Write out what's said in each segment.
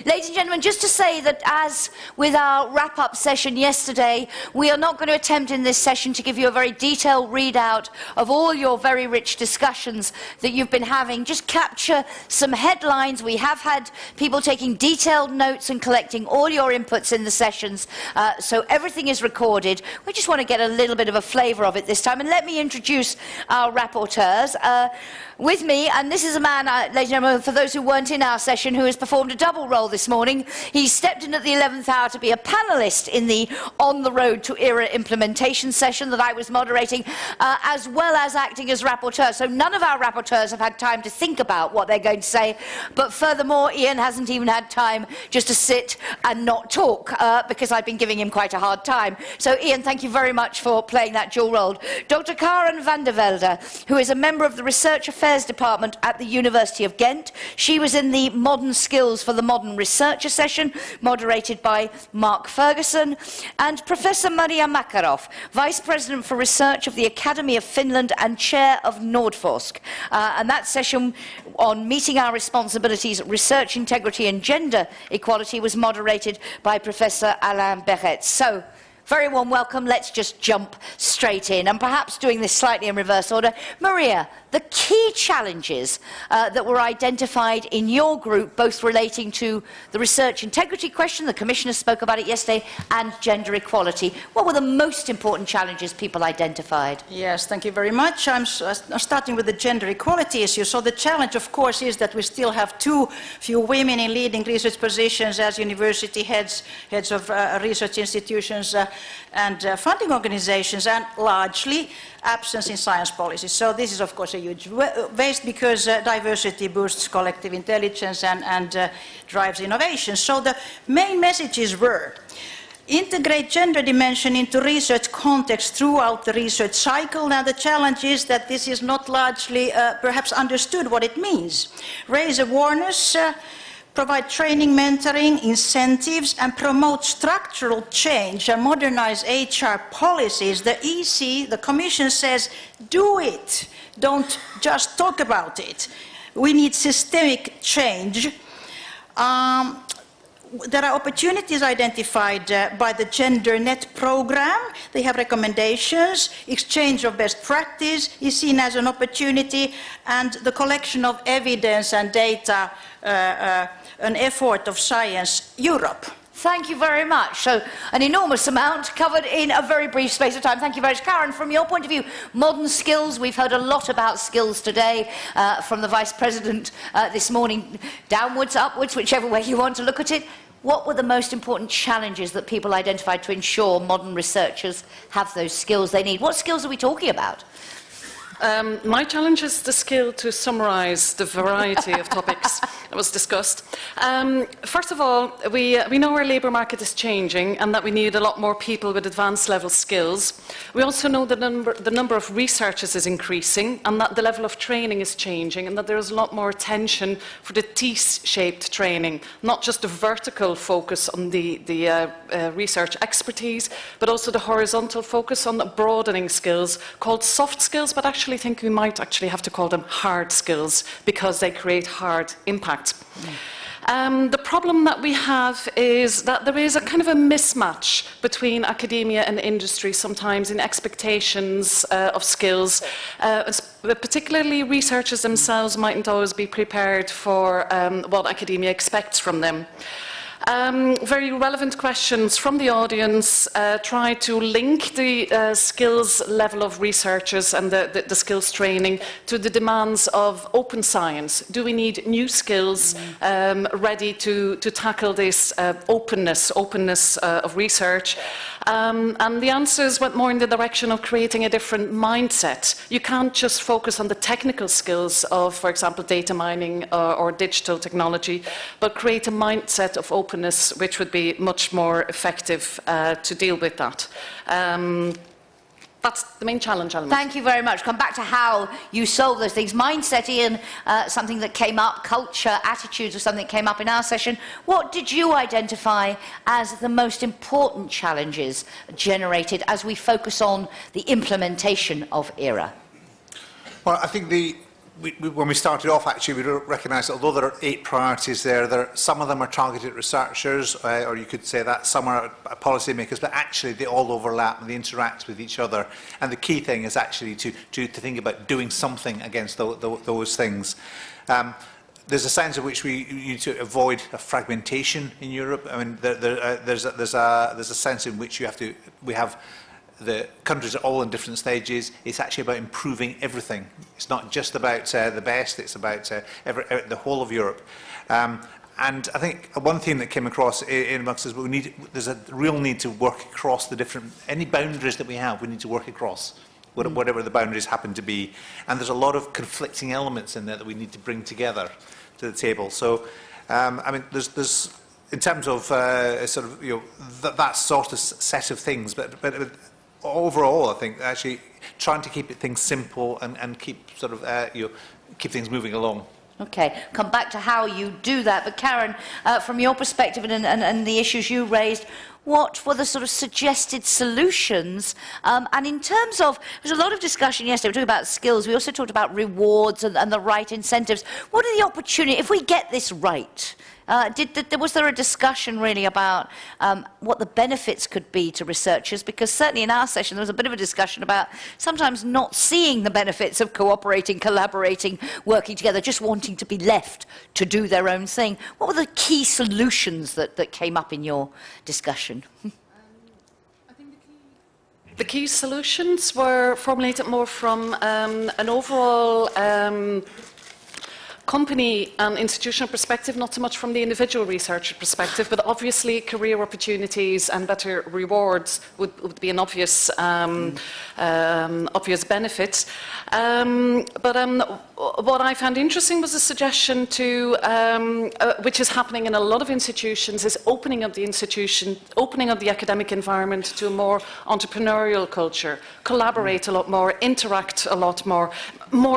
Ladies and gentlemen, just to say that as with our wrap-up session yesterday, we are not going to attempt in this session to give you a very detailed readout of all your very rich discussions that you've been having. Just capture some headlines. We have had people taking detailed notes and collecting all your inputs in the sessions, so everything is recorded. We just want to get a little bit of a flavour of it this time. And let me introduce our rapporteurs. With me, and this is a man, ladies and gentlemen, for those who weren't in our session, who has performed a double role this morning. He stepped in at the 11th hour to be a panellist in the On the Road to ERA implementation session that I was moderating, as well as acting as rapporteur. So none of our rapporteurs have had time to think about what they're going to say, but furthermore, Ian hasn't even had time just to sit and not talk, because I've been giving him quite a hard time. So Ian, thank you very much for playing that dual role. Dr. Karen van der Velde, who is a member of the Research Affairs Department at the University of Ghent. She was in the Modern Skills for the Modern Researcher session, moderated by Mark Ferguson, and Professor Maria Makarov, Vice President for Research of the Academy of Finland and Chair of Nordforsk. And that session on meeting our responsibilities, research integrity and gender equality was moderated by Professor Alain Berret. So, very warm welcome. Let's just jump straight in. And perhaps doing this slightly in reverse order. Maria, the key challenges that were identified in your group, both relating to the research integrity question, the Commissioner spoke about it yesterday, and gender equality. What were the most important challenges people identified? Yes, thank you very much. I'm starting with the gender equality issue. So the challenge, of course, is that we still have too few women in leading research positions as university heads of research institutions, and funding organizations, and largely absence in science policy. So this is, of course, a huge waste, because diversity boosts collective intelligence and drives innovation. So the main messages were: integrate gender dimension into research context throughout the research cycle. Now the challenge is that this is not largely perhaps understood what it means. Raise awareness, provide training, mentoring, incentives, and promote structural change and modernize HR policies. The EC, the Commission, says, do it. Don't just talk about it. We need systemic change. There are opportunities identified by the GenderNet program. They have recommendations. Exchange of best practice is seen as an opportunity, and the collection of evidence and data, an effort of Science Europe. Thank you very much. So, an enormous amount covered in a very brief space of time. Thank you very much. Karen, from your point of view, modern skills, we've heard a lot about skills today from the Vice President this morning, downwards, upwards, whichever way you want to look at it. What were the most important challenges that people identified to ensure modern researchers have those skills they need? What skills are we talking about? My challenge is the skill to summarise the variety of topics that was discussed. First of all, we know our labour market is changing and that we need a lot more people with advanced level skills. We also know that the number of researchers is increasing and that the level of training is changing, and that there is a lot more attention for the T-shaped training, not just a vertical focus on the research expertise, but also the horizontal focus on the broadening skills called soft skills, but actually think we might actually have to call them hard skills, because they create hard impact. The problem that we have is that there is a kind of a mismatch between academia and industry sometimes in expectations of skills. Particularly researchers themselves mightn't always be prepared for what academia expects from them. Very relevant questions from the audience try to link the skills level of researchers and the skills training to the demands of open science. Do we need new skills ready to tackle this openness of research? And the answers went more in the direction of creating a different mindset. You can't just focus on the technical skills of, for example, data mining or digital technology, but create a mindset of openness which would be much more effective to deal with that. That's the main challenge element. Thank you very much. Come back to how you solve those things. Mindset, Ian, something that came up, culture, attitudes was something that came up in our session. What did you identify as the most important challenges generated as we focus on the implementation of ERA? Well, I think the when we started off, actually, we recognised that although there are 8 priorities there, some of them are targeted at researchers, or you could say that some are policymakers, but actually they all overlap and they interact with each other. And the key thing is actually to think about doing something against those things. There's a sense in which we need to avoid a fragmentation in Europe. I mean, there's a sense in which we have the countries are all in different stages. It's actually about improving everything. It's not just about the best, it's about the whole of Europe. And I think one theme that came across in amongst us, there's a real need to work across the any boundaries that we have, we need to work across, whatever the boundaries happen to be. And there's a lot of conflicting elements in there that we need to bring together to the table. So, I mean, there's in terms of sort of, that sort of set of things, but overall, I think actually trying to keep things simple and keep sort of keep things moving along. Okay, come back to how you do that. But Karen, from your perspective and the issues you raised, what were the sort of suggested solutions? And in terms of, there's a lot of discussion yesterday, we talked about skills, we also talked about rewards and the right incentives. What are the opportunities, if we get this right, was there a discussion really about what the benefits could be to researchers? Because certainly in our session there was a bit of a discussion about sometimes not seeing the benefits of cooperating, collaborating, working together, just wanting to be left to do their own thing. What were the key solutions that came up in your discussion? I think the key solutions were formulated more from an overall company and institutional perspective, not so much from the individual researcher perspective, but obviously career opportunities and better rewards would be an obvious obvious benefit. What I found interesting was a suggestion to, which is happening in a lot of institutions, is opening up the institution, opening up the academic environment to a more entrepreneurial culture, collaborate a lot more, interact a lot more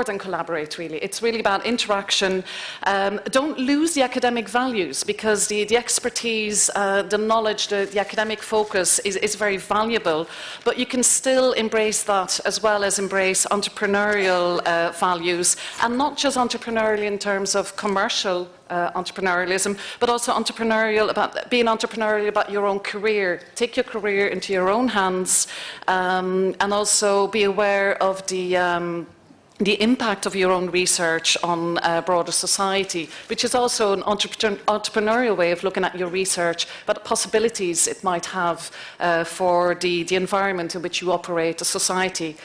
than collaborate really. It's really about interaction. Don't lose the academic values, because the expertise, the knowledge, the academic focus is very valuable, but you can still embrace that as well as embrace entrepreneurial values, and not just entrepreneurial in terms of commercial entrepreneurialism, but also being entrepreneurial about your own career. Take your career into your own hands, and also be aware of the impact of your own research on broader society, which is also an entrepreneurial way of looking at your research, but possibilities it might have for the environment in which you operate, a society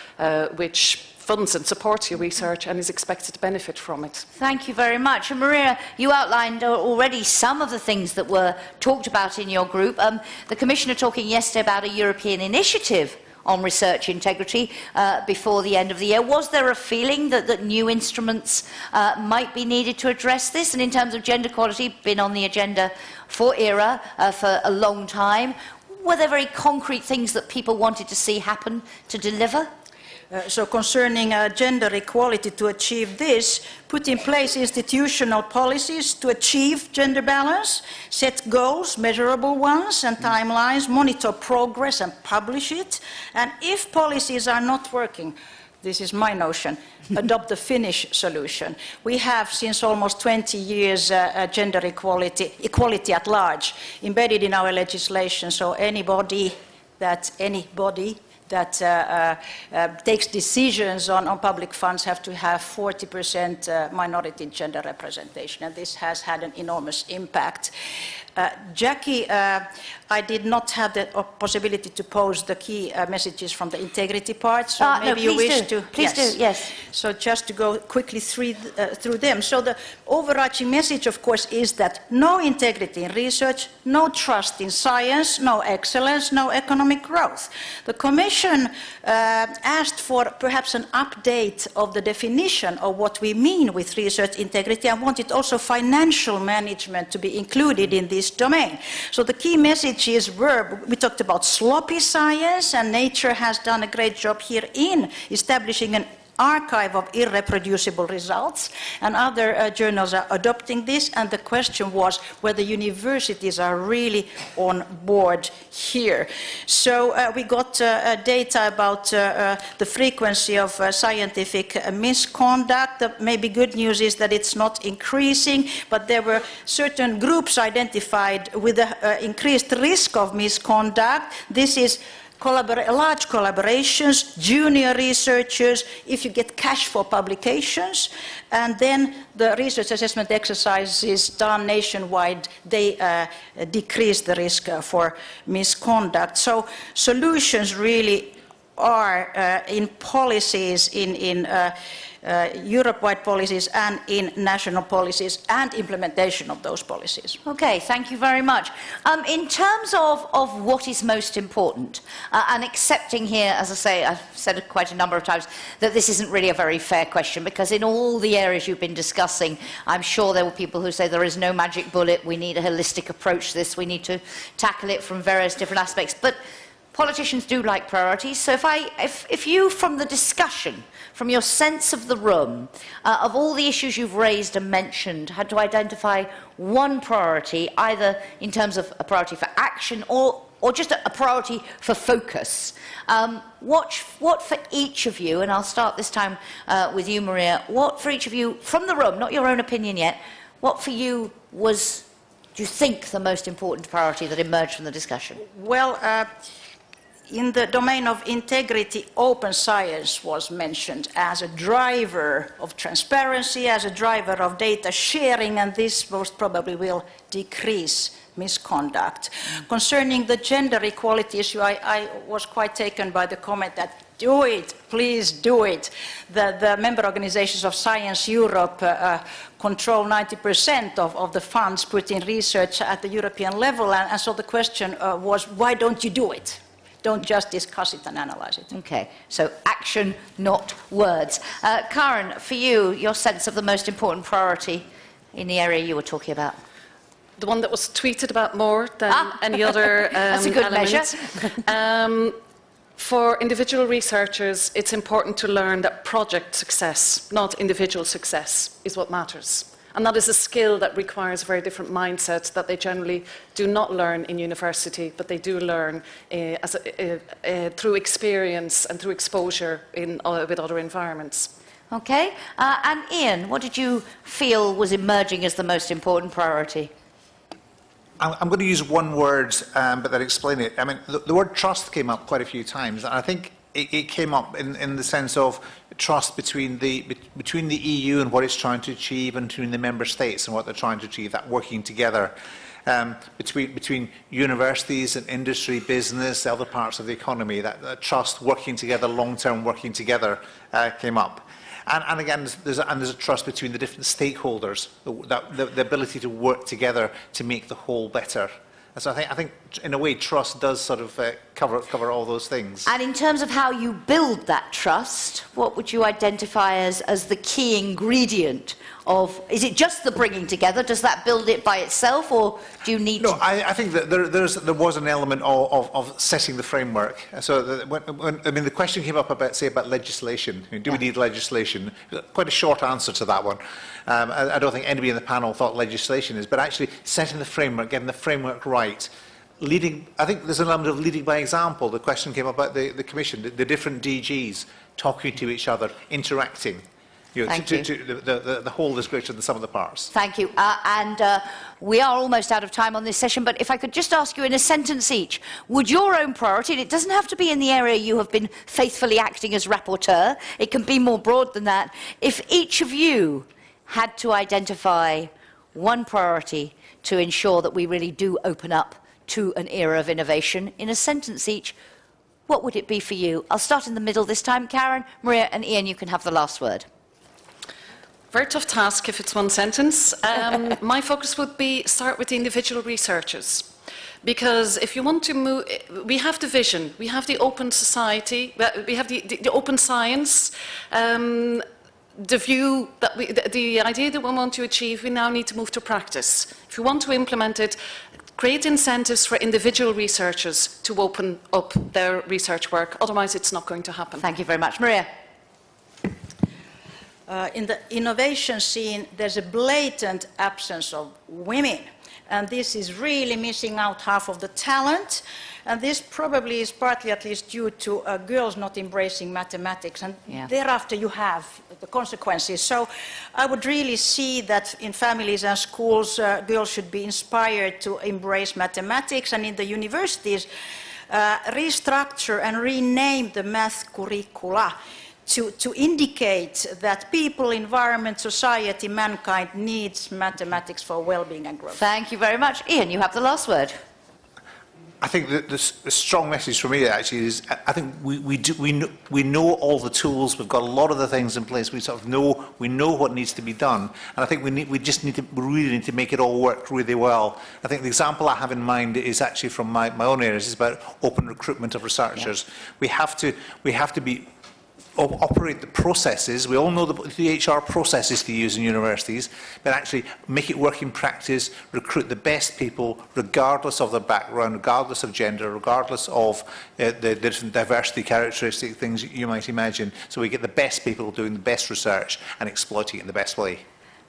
which funds and supports your research and is expected to benefit from it. Thank you very much. And Maria, you outlined already some of the things that were talked about in your group. The Commissioner talking yesterday about a European initiative on research integrity before the end of the year. Was there a feeling that new instruments might be needed to address this? And in terms of gender equality, been on the agenda for ERA for a long time. Were there very concrete things that people wanted to see happen to deliver? So concerning gender equality, to achieve this, put in place institutional policies to achieve gender balance, set goals, measurable ones and timelines, monitor progress and publish it. And if policies are not working, this is my notion, adopt the Finnish solution. We have since almost 20 years gender equality at large embedded in our legislation, so anybody that takes decisions on public funds have to have 40% minority gender representation, and this has had an enormous impact. Jackie, I did not have the possibility to pose the key messages from the integrity part, so maybe you wish to... Please do, yes. So just to go quickly through them. So the overarching message, of course, is that no integrity in research, no trust in science, no excellence, no economic growth. The Commission asked for perhaps an update of the definition of what we mean with research integrity, and wanted also financial management to be included in this domain. So the key message is we talked about sloppy science, and Nature has done a great job here in establishing an archive of irreproducible results, and other journals are adopting this, and the question was whether universities are really on board here. So we got data about the frequency of scientific misconduct. The maybe good news is that it's not increasing, but there were certain groups identified with an increased risk of misconduct. This is large collaborations, junior researchers, if you get cash for publications, and then the research assessment exercises done nationwide, they decrease the risk for misconduct. So solutions really are in policies, in Europe-wide policies and in national policies and implementation of those policies. Okay, thank you very much. In terms of what is most important, and accepting here, as I say, I've said it quite a number of times, that this isn't really a very fair question, because in all the areas you've been discussing, I'm sure there were people who say there is no magic bullet, we need a holistic approach to this, we need to tackle it from various different aspects. But politicians do like priorities, so if you, from the discussion, from your sense of the room, of all the issues you've raised and mentioned, had to identify one priority, either in terms of a priority for action or just a priority for focus, what for each of you, and I'll start this time with you, Maria, what for each of you, from the room, not your own opinion yet, what for you was, do you think, the most important priority that emerged from the discussion? Well, in the domain of integrity, open science was mentioned as a driver of transparency, as a driver of data sharing, and this most probably will decrease misconduct. Concerning the gender equality issue, I was quite taken by the comment that do it, please do it. The member organizations of Science Europe control 90% of the funds put in research at the European level, and so the question was, why don't you do it? Don't just discuss it and analyze it. Okay, so action, not words. Karen, for you, your sense of the most important priority in the area you were talking about? The one that was tweeted about more than any other That's a good element. measure. For individual researchers, it's important to learn that project success, not individual success, is what matters. And that is a skill that requires a very different mindset that they generally do not learn in university, but they do learn through experience and through exposure with other environments. Okay, and Ian, what did you feel was emerging as the most important priority? I'm going to use one word, but then explain it. I mean, the word trust came up quite a few times, and I think it came up in the sense of trust between the EU and what it's trying to achieve, and between the member states and what they're trying to achieve, that working together between universities and industry, business, other parts of the economy, that trust working together, long-term working together came up. And again, there's a trust between the different stakeholders, the ability to work together to make the whole better. And so I think, in a way, trust does sort of cover all those things. And in terms of how you build that trust, what would you identify as the key ingredient of, is it just the bringing together? Does that build it by itself, or do you need to... I think that there was an element of setting the framework. So I mean, the question came up about, say, about legislation. I mean, do we need legislation? Quite a short answer to that one. I don't think anybody in the panel thought legislation is, but actually setting the framework, getting the framework right, I think there's an element of leading by example. The question came up about the Commission, the different DGs talking to each other, interacting. The whole is greater than the sum of the parts. Thank you. We are almost out of time on this session, but if I could just ask you in a sentence each, would your own priority, and it doesn't have to be in the area you have been faithfully acting as rapporteur, it can be more broad than that, if each of you had to identify one priority to ensure that we really do open up to an era of innovation, in a sentence each, what would it be for you? I'll start in the middle this time. Karen, Maria and Ian, you can have the last word. Very tough task if it's one sentence. My focus would be start with the individual researchers. Because if you want to move, we have the vision, we have the open society, we have the open science, the view that the idea that we want to achieve, we now need to move to practice. If you want to implement it, create incentives for individual researchers to open up their research work. Otherwise, it's not going to happen. Thank you very much. Maria. in the innovation scene, there's a blatant absence of women. And this is really missing out half of the talent. And this probably is partly at least due to girls not embracing mathematics. And thereafter you have the consequences. So I would really see that in families and schools, girls should be inspired to embrace mathematics. And in the universities, restructure and rename the math curricula to indicate that people, environment, society, mankind needs mathematics for well-being and growth. Thank you very much. Ian, you have the last word. I think that the strong message for me actually is I think we know all the tools. We've got a lot of the things in place. We know what needs to be done, and I think we really need to make it all work really well. I think the example I have in mind is actually from my own areas. It's about open recruitment of researchers. Yeah. We have to operate the processes. We all know the HR processes to use in universities, but actually make it work in practice, recruit the best people, regardless of their background, regardless of gender, regardless of the different diversity characteristic things you might imagine, so we get the best people doing the best research and exploiting it in the best way.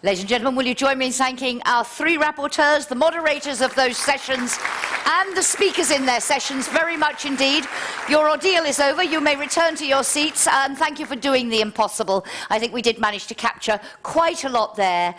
Ladies and gentlemen, will you join me in thanking our three rapporteurs, the moderators of those sessions, and the speakers in their sessions very much indeed. Your ordeal is over. You may return to your seats, and thank you for doing the impossible. I think we did manage to capture quite a lot there.